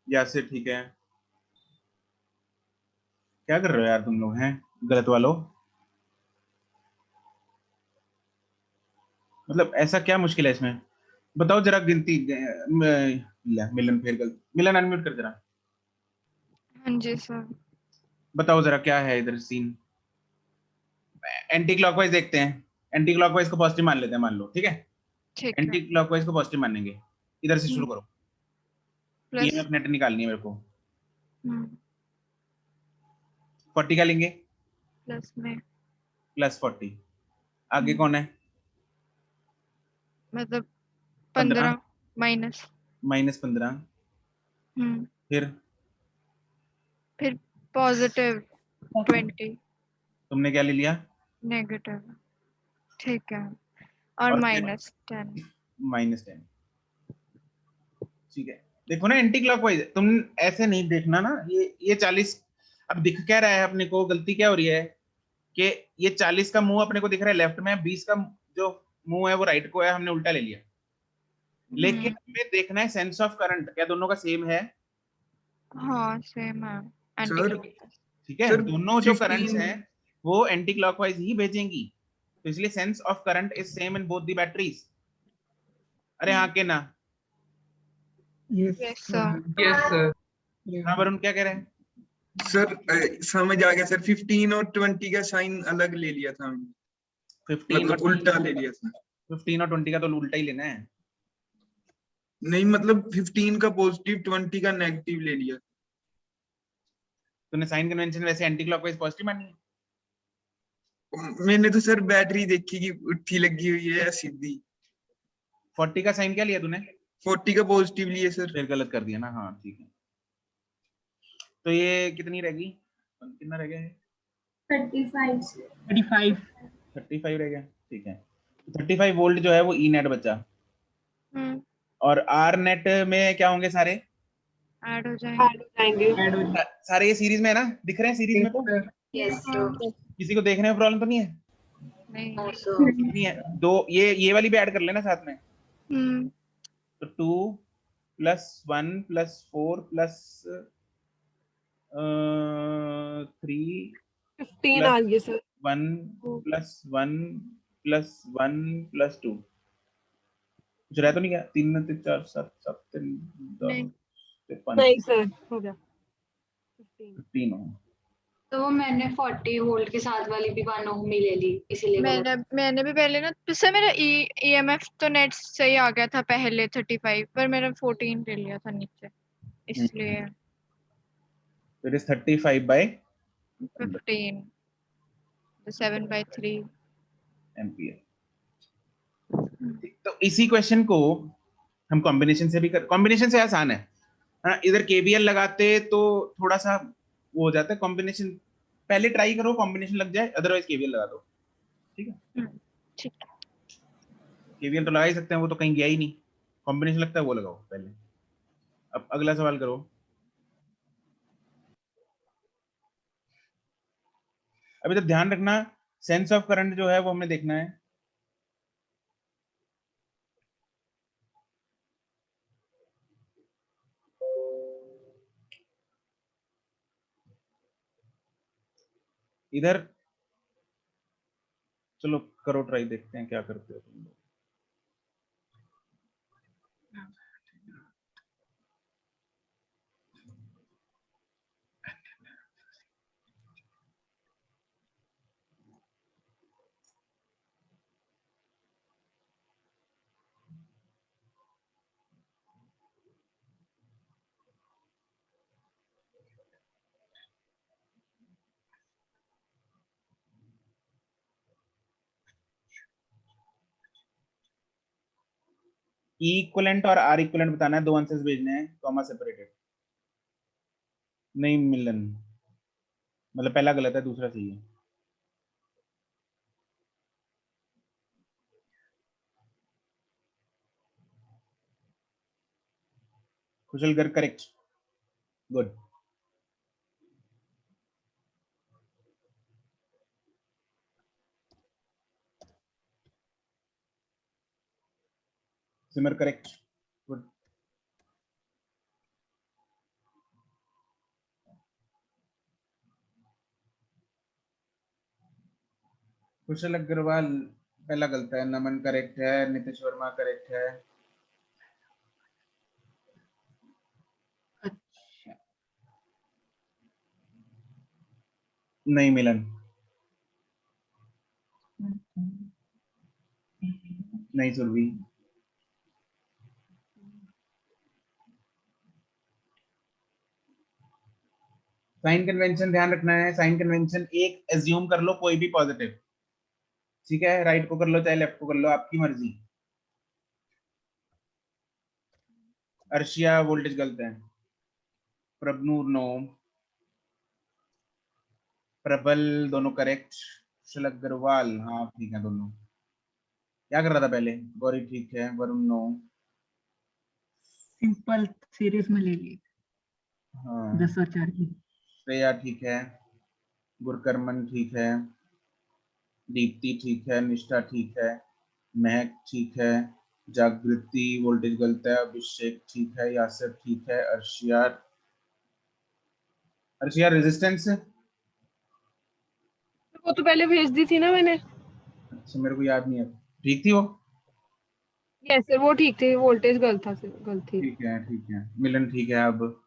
यासिर ठीक है। क्या कर रहे हो यार तुम लोग, हैं गलत वालों? मतलब ऐसा क्या मुश्किल है इसमें, बताओ जरा गिनती। मिलन फिर गलत। मिलन अनम्यूट कर जरा, हाँ जी सर। बताओ जरा क्या है इधर सीन। एंटी क्लॉकवाइज देखते हैं, एंटी क्लॉकवाइज को पॉजिटिव मान लेते हैं, मान लो ठीक है। ठीक एंटी है। क्लॉकवाइज को पॉजिटिव मानेंगे। इधर से शुरू करो। प्लस ईएमएफ नेट निकालनी है मेरे को। 40 40 का लेंगे, प्लस में प्लस 40। आगे कौन है? मतलब 15 15 माइनस माइनस 15। फिर पॉजिटिव 20 तुमने क्या ले लिया? नेगेटिव, ठीक है, और और माइनस 10। -10, ठीक है। देखो ना एंटी क्लॉकवाइज, तुम ऐसे नहीं देखना ना, ये 40 अब दिख क्या रहा है अपने को, गलती क्या हो रही है कि ये 40 का मुंह अपने को दिख रहा है लेफ्ट में, 20 का जो मुंह है वो राइट को है, हमने उल्टा ले लिया। लेकिन हमें देखना है सेंस ऑफ करंट, क्या दोनों का सेम है? हाँ सेम है। सर ठीक है, सर दोनों जो करंट्स 15 हैं वो एंटी क्लॉकवाइज ही भेजेंगी, तो इसलिए sense of current is same in both the batteries. अरे हाँ के ना? Yes Yes, sir. Yes sir. हाँ वरुण क्या कह रहे हैं? सर समझ आ गया सर, 15 और 20 का साइन अलग ले लिया था हमने, 15 मतलब और उल्टा ले लिया था। 15 और 20 का तो उल्टा ही लेना है। नहीं मतलब 15 का पॉजिटिव 20 का नेगेटिव ले लिया। तूने साइन कन्वेंशन वैसे एंटी क्लॉकवाइज पॉजिटिव मानी है? मैंने तो सर बैटरी देखी कि उठी लगी हुई है या सीधी। 40 का साइन क्या लिया तूने? 40 का पॉजिटिव लिए सर। फिर गलत कर दिया ना। हाँ ठीक है, तो ये कितनी रहेगी, कितना रह गया है? 35 35 रह गया, ठीक है। 35 वोल्ट जो है वो ई नेट बचा, और आर नेट में क्या होंगे सारे? ऐड हो जाएंगे। सारे ये सीरीज में है ना, दिख रहे हैं सीरीज में? तो यस सर। किसी को देखने में प्रॉब्लम तो नहीं है? नहीं। नहीं है। दो ये वाली भी ऐड कर लेना साथ में। तो 2 + 1 + 4 + 3 15 आ गया सर। 1 + 1 + 1 + 2 कुछ रहा तो नहीं क्या? 3 3 4 7 7 3 नहीं। 5 नहीं सर, हो गया 15 हो। तो मैंने 40 वोल्ट के साथ वाली भी 1 ओम ही ले ली, इसीलिए मैंने भी पहले ना, इससे मेरा ईएमएफ तो नेट सही आ गया था पहले 35, पर मैंने 14 ले लिया था नीचे, इसलिए So it is 35 by 15, तो 7/3 एम्पियर। तो इसी क्वेश्चन को हम कॉम्बिनेशन से भी कॉम्बिनेशन से आसान है। हाँ, इधर केवीएल लगाते तो थोड़ा सा वो हो जाता है। कॉम्बिनेशन पहले ट्राई करो, कॉम्बिनेशन लग जाए, अदरवाइज केवीएल लगा दो। ठीक है, ठीक है। केवीएल तो लगा ही सकते हैं, वो तो कहीं गया ही नहीं। कॉम्बिनेशन लगता है वो लगाओ पहले। अब अगला सवाल करो। अभी तो ध्यान रखना, सेंस ऑफ करंट जो है वो हमें देखना है। इधर चलो करो ट्राई, देखते हैं क्या करते हो तुम लोग। ई इक्विवेलेंट और आर इक्विवेलेंट बताना है, दो आंसर्स भेजने हैं, कॉमा सेपरेटेड। नहीं मिलन, मतलब पहला गलत है, दूसरा सही है। कुशल गर्ग करेक्ट, गुड। सिमर करेक्ट, गुड। कुशल अग्रवाल पहला गलत है। नमन करेक्ट है, नितिश वर्मा करेक्ट है। नहीं मिलन, नहीं सुरभि। साइन कन्वेंशन ध्यान रखना है। साइन कन्वेंशन एक एज्यूम कर लो, कोई भी पॉजिटिव, ठीक है? राइट को कर लो चाहे लेफ्ट को कर लो, आपकी मर्जी। अर्शिया वोल्टेज गलत है। प्रभनूर नो, प्रबल दोनों करेक्ट। कुशल अग्रवाल हाँ ठीक है दोनों। क्या कर रहा था पहले? गौरी ठीक है। वरुण नो, सिंपल सीरीज में ले ली हाँ। 10 और 4 की। श्रेया ठीक है। गुरकर्मन ठीक है। दीप्ति ठीक है। निष्ठा ठीक है। महक ठीक है। जागृति वोल्टेज गलत है। अभिषेक ठीक है। यासर ठीक है। अर्शिया, अर्शिया रेजिस्टेंस, वो तो पहले भेज दी थी ना मैंने। अच्छा मेरे को याद नहीं है। ठीक थी वो? यस सर, वो ठीक थी, वोल्टेज गलत था सर, गलत थी। ठीक है ठीक है। मिलन ठीक है अब?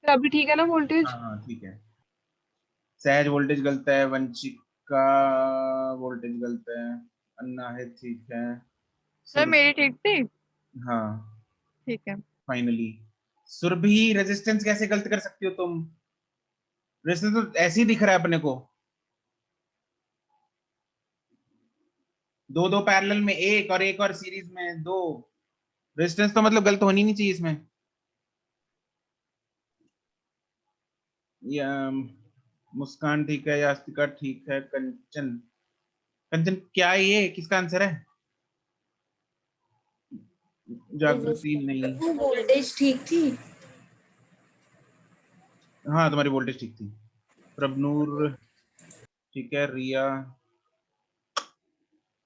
तो अभी ठीक है ना वोल्टेज? हाँ हाँ ठीक है। सहज वोल्टेज गलत है, वंशिका वोल्टेज गलत है, अन्ना है ठीक है, सर मेरी ठीक थी। हाँ ठीक है। फाइनली। सुरभि रेजिस्टेंस कैसे गलत कर सकती हो तुम? रेजिस्टेंस तो ऐसे ही दिख रहा है अपने को, दो दो पैरेलल में एक और सीरीज में दो। रेजिस्टेंस तो मतलब गलत होनी नहीं चाहिए इसमें। या मुस्कान ठीक है, यास्तिका ठीक है, कंचन, कंचन क्या है ये, किसका आंसर है? जागृति नहीं, वोल्टेज ठीक थी। हाँ तुम्हारी वोल्टेज ठीक थी। प्रभनूर ठीक है, रिया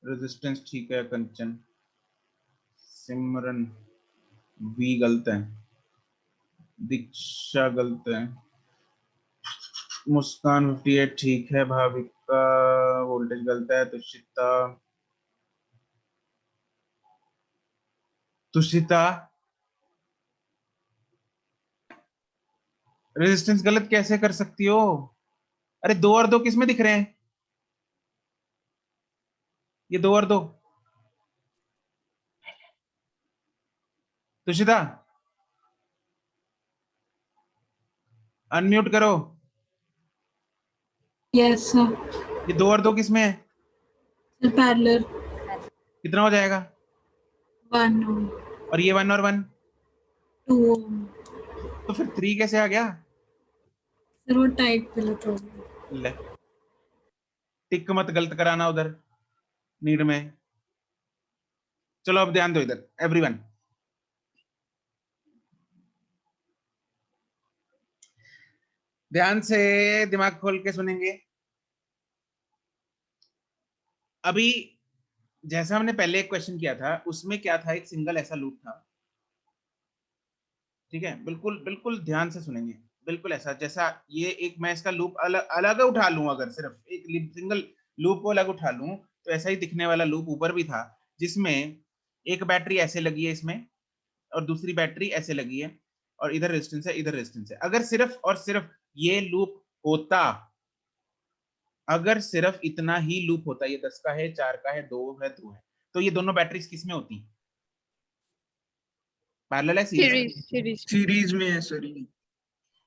रेजिस्टेंस ठीक है, कंचन, सिमरन वी गलत है, दीक्षा गलत है, मुस्कान 58 ठीक है, भाविका वोल्टेज गलत है, तुषिता तुषिता रेजिस्टेंस गलत कैसे कर सकती हो? अरे दो और दो किस में दिख रहे हैं? ये दो और दो, तुषिता अनम्यूट करो। Yes sir. ये दो और दो किस में है? पैरेलल। कितना हो जाएगा? 1 और ये 1 और 1 2। तो फिर 3 कैसे आ गया? सर वो टाइप गलत हो गया। ले टिक मत गलत कराना उधर नीड में। चलो अब ध्यान दो इधर एवरीवन। ध्यान से दिमाग खोल के सुनेंगे। अभी जैसा हमने पहले एक क्वेश्चन किया था उसमें क्या था, एक सिंगल ऐसा लूप था, ठीक है? बिल्कुल बिल्कुल ध्यान से सुनेंगे, बिल्कुल ऐसा जैसा ये एक, मैं इसका लूप अलग अलग उठा लूं, अगर सिर्फ एक सिंगल लूप को अलग उठा लूं तो ऐसा ही दिखने वाला लूप ऊपर भी था, जिसमें एक बैटरी ऐसे लगी है इसमें और दूसरी बैटरी ऐसे लगी है और इधर रेजिस्टेंस है इधर रेजिस्टेंस है। अगर सिर्फ और सिर्फ ये लूप होता, अगर सिर्फ इतना ही लूप होता, ये 10 का है, 4 का है, 2 है, 2 है, तो ये दोनों बैटरीज किस में होती? पैरेलल है, सीरीज? सीरीज में है सर।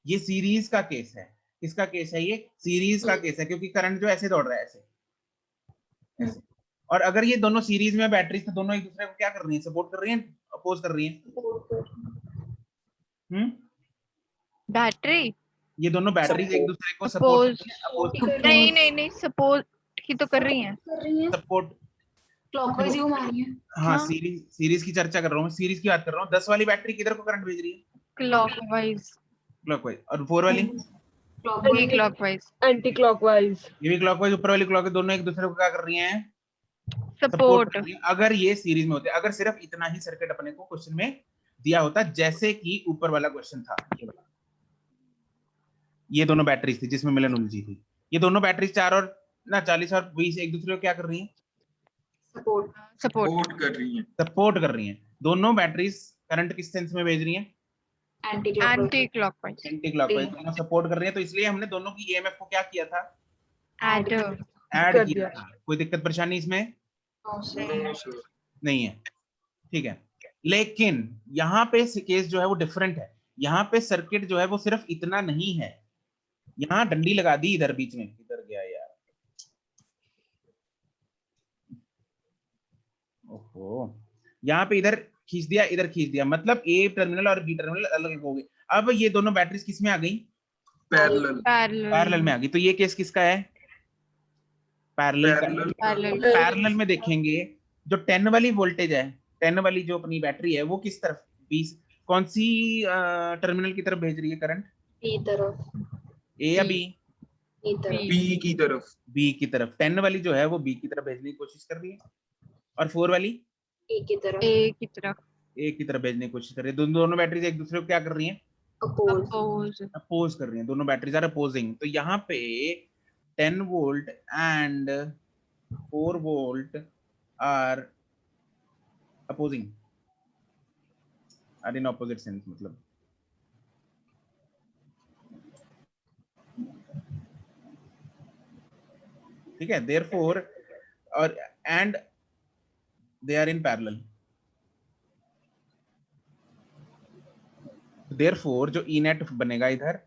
ये सीरीज का केस है। किसका केस है? ये सीरीज का केस है, क्योंकि करंट जो ऐसे दौड़ रहा है ऐसे ऐसे। और अगर ये दोनों सीरीज में बैटरीज तो दोनों एक दूसरे को क्या कर रही है? सपोर्ट कर रही है, अपोज कर रही है। बैटरी, ये दोनों बैटरीज एक दूसरे को सपोर्ट नहीं नहीं नहीं, सपोर्ट ही तो कर रही हैं। सपोर्ट क्लॉकवाइज ही घुमा रही है। हाँ सीरीज की चर्चा कर रहा हूँ, सीरीज की बात कर रहा हूँ। 10 वाली बैटरी किधर को करंट भेज रही है? क्लॉकवाइज। क्लॉकवाइज। और 4 वाली? क्लॉकवाइज। Anti clockwise. ये भी क्लॉकवाइज। ऊपर वाली क्लॉक, दोनों एक दूसरे को क्या कर रही हैं? सपोर्ट कर रही हैं। अगर ये सीरीज में होते, अगर सिर्फ इतना ही सर्किट अपने को क्वेश्चन में दिया होता, जैसे कि ऊपर वाला क्वेश्चन था, ये दोनों बैटरीज थी जिसमें मिलन उलझी थी, ये दोनों बैटरीज 4 और ना 40 और 20 एक दूसरे को क्या कर रही हैं? सपोर्ट कर रही है। सपोर्ट कर रही हैं। दोनों बैटरीज करंट किस सेंस में भेज रही हैं? Anti clockwise. Anti clockwise. दोनों सपोर्ट कर रही हैं, तो इसलिए हमने दोनों की ईएमएफ को क्या किया था? ऐड किया था। कोई दिक्कत परेशानी इसमें नहीं है, ठीक है? लेकिन यहाँ पे केस जो है वो डिफरेंट है। यहाँ पे सर्किट जो है वो सिर्फ इतना नहीं है, यहाँ डंडी लगा दी इधर बीच में, इधर गया यार, ओहो, यहाँ पे इधर खींच दिया, इधर खींच दिया, मतलब ए टर्मिनल और बी टर्मिनल अलग हो गए। अब ये दोनों बैटरीज किस में आ गई? पैरेलल में आ गई। तो ये केस किसका है? पैरेलल में देखेंगे जो 10 वाली वोल्टेज है, 10 वाली जो अपनी बैटरी है वो किस तरफ, 20 कौन सी टर्मिनल की तरफ भेज रही है करंट? बी तरफ। ए या बी? बी की तरफ। बी की तरफ। 10 वाली जो है वो बी की तरफ भेजने की कोशिश कर रही है, और 4 वाली ए की तरफ। ए की तरफ भेजने की कोशिश कर रही है। दोनों बैटरीज एक दूसरे को क्या कर रही हैं? अपोज कर रही हैं। दोनों बैटरीज आर अपोजिंग। तो यहाँ पे 10 volt and 4 volt are opposing, are in opposite sense. मतलब ठीक है, therefore और and they are in parallel. therefore जो E net बनेगा इधर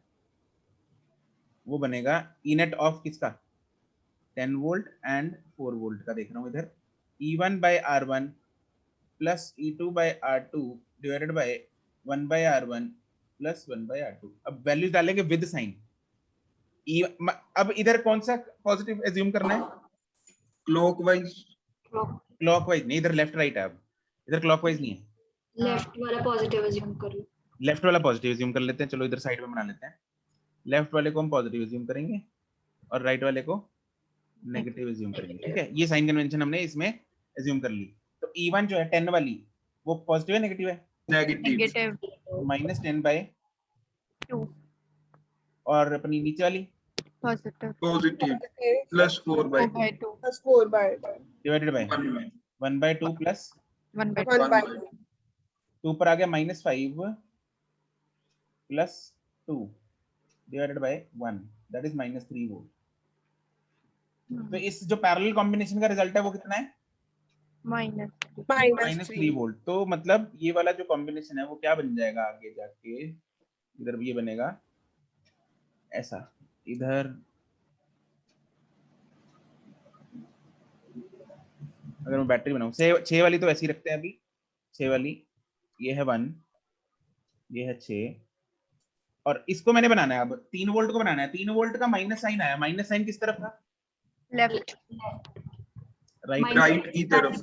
वो बनेगा E net ऑफ किसका 10 वोल्ट एंड 4 वोल्ट का देख रहा हूँ इधर E1 by R1 plus E2 by R2 divided by 1 by R1 plus 1 by R2. अब वैल्यूज डालेंगे विद साइन. अब इधर कौन सा पॉजिटिव एज्यूम करना है? क्लॉकवाइज. क्लॉकवाइज नहीं, इधर लेफ्ट राइट है. अब इधर क्लॉकवाइज नहीं है, लेफ्ट वाला पॉजिटिव अज्यूम कर लो. लेफ्ट वाला पॉजिटिव एज्यूम कर लेते हैं. चलो इधर साइड में बना लेते हैं. लेफ्ट वाले को हम पॉजिटिव एज्यूम करेंगे और राइट वाले को नेगेटिव एज्यूम करेंगे. ठीक है, ये साइन कन्वेंशन हमने इसमें एज्यूम कर ली. तो E1 जो है 10 वाली वो पॉजिटिव है नेगेटिव है? नेगेटिव. Minus 10 by 2. और अपनी नीचे वाली positive. Positive plus 4 by 2 plus 4 by divided by 1 by 2 plus 1 by 1 by 2. तो ऊपर आ गया -5 plus 2 divided by 1 that is -3 volt. तो इस जो पैरेलल कॉम्बिनेशन का रिजल्ट है वो कितना है? -3 वोल्ट. तो मतलब ये वाला जो कॉम्बिनेशन है वो क्या बन जाएगा आगे जाके? इधर ये बनेगा ऐसा. इधर अगर मैं बैटरी बनाऊं 6 वाली तो ऐसी रखते हैं अभी. 6 वाली ये है 1, ये है 6 और इसको मैंने बनाना है. अब 3 वोल्ट को बनाना है. 3 वोल्ट का माइनस साइन आया. माइनस साइन किस तरफ था? लेफ्ट. राइट की तरफ.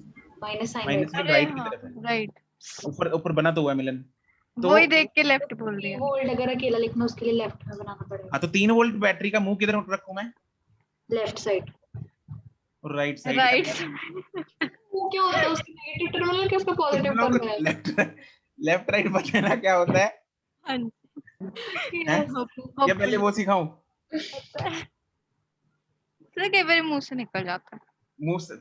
माइनस साइन राइट की तरफ है. राइट. ऊपर ऊपर बना तो हुआ है मिलन. तो वही देख के लेफ्ट बोल दिया. वोल्ट अगर अकेला लिखना उसके लिए लेफ्ट में बनाना पड़ेगा. हाँ, तो 3 वोल्ट बैटरी का मुंह किधर रखूं मैं? Left side. और राइट साइड. राइट. वो क्या होता है उसकी नेगेटिव टर्मिनल के उसका पॉजिटिव करना है. लेफ्ट राइट बताना क्या होता है? हाँ या पहले वो सिखाऊं? सर कई बार मुंह से निकल जाता है. मुंह से.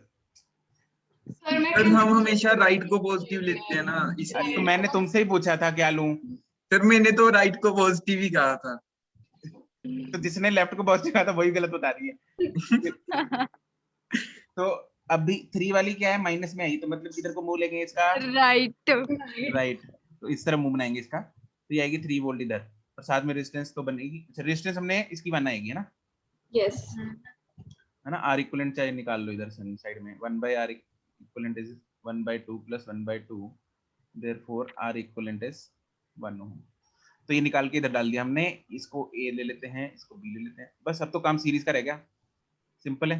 सर हम हमेशा राइट को पॉजिटिव लेते हैं ना, इसलिए. तो मैंने तुमसे ही पूछा था क्या लूं. सर मैंने तो राइट को पॉजिटिव ही कहा था. तो जिसने लेफ्ट को पॉजिटिव कहा था वही गलत बता रही है. तो अभी 3 वाली क्या है? माइनस में आई. तो मतलब किधर को मुंह लेंगे इसका? राइट. राइट. तो इस तरह मुंह बनाएंगे इसका. तो ये आएगी 3 वोल्ट इधर और साथ में रेजिस्टेंस तो बनेगी. अच्छा, रेजिस्टेंस हमने इसकी 1 आएगी है ना? यस. है ना? R इक्विवेलेंट चाहे निकाल लो इधर साइड में. 1 by R equivalent is 1 by 2 plus 1 by 2. Therefore R equivalent is 1 ओम. तो ये निकाल के इधर डाल दिया हमने. इसको A ले लेते हैं, इसको B ले लेते हैं. बस अब तो काम सीरीज का रह गया. सिंपल है.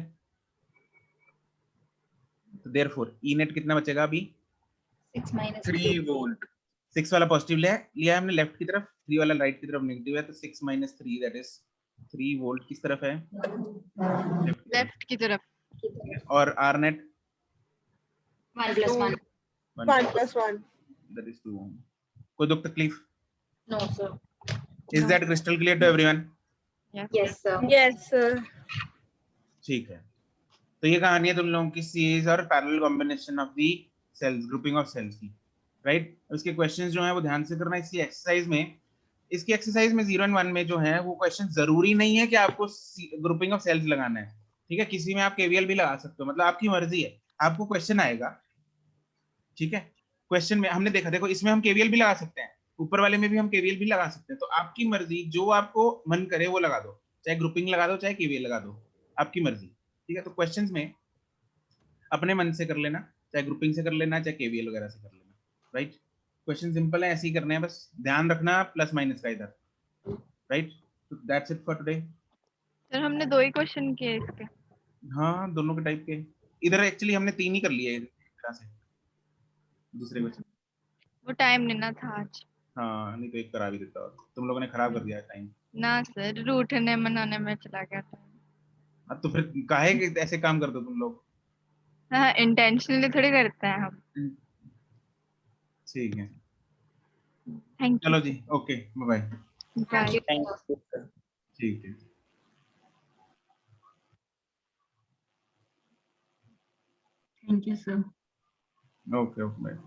तो therefore E net कितना बचेगा अभी? 6 minus 3 वोल्ट. 6 वाला पॉजिटिव लिया हमने लेफ्ट की तरफ, 3 वाला राइट की तरफ नेगेटिव है. तो 6 minus 3 दैट इज 3 वोल्ट किस तरफ है? लेफ्ट की तरफ. और R net 1 plus 1. 1 plus 1. that is 2 ohm. कोई दुख तकलीफ? No sir. Is that crystal clear to everyone? Yes sir. Yes sir. ठीक है. तो ये कहानी है तुम लोगों की सीरीज और parallel combination of the cells, grouping of cells की. राइट. उसके क्वेश्चंस जो हैं वो ध्यान से करना. इसी एक्सरसाइज में, इसकी एक्सरसाइज में 0 and 1 में जो है वो क्वेश्चन जरूरी नहीं है कि आपको ग्रुपिंग ऑफ सेल्स लगाना है. ठीक है, किसी में आप केवीएल भी लगा सकते हो. मतलब आपकी मर्जी है. आपको क्वेश्चन आएगा. ठीक है, क्वेश्चन में हमने देखा, देखो इसमें हम केवीएल भी लगा सकते हैं, ऊपर वाले में भी हम केवीएल भी लगा सकते हैं. तो आपकी मर्जी, जो आपको मन करे वो लगा दो. चाहे ग्रुपिंग लगा दो, चाहे केवीएल लगा दो, आपकी मर्जी. ठीक है. तो क्वेश्चंस में अपने मन से कर लेना, चाहे ग्रुपिंग से कर लेना, चाहे केवीएल वगैरह से कर लेना. राइट. क्वेश्चन सिंपल है, ऐसे ही करने हैं. बस ध्यान रखना प्लस माइनस का इधर. राइट. तो that's it for today. Sir हमने 2 ही क्वेश्चन किए इसके. हाँ, दोनों के टाइप के. इधर एक्चुअली हमने 3 ही कर लिए एक तरह से. दूसरे क्वेश्चन वो टाइम नहीं ना था आज. हाँ, नहीं तो एक करा भी देता. और तुम लोगों ने खराब कर दिया टाइम. ना सर, रूठने मनाने में चला गया था. अब तो फिर काहे कि ऐसे काम कर दो तुम लोग. हाँ, इंटेंशनली थोड़ी करते हैं हम. ठीक है, थैंक यू. चलो जी. Okay, bye bye. Bye. Thank you sir. ठीक है. Thank you sir. Okay, bye.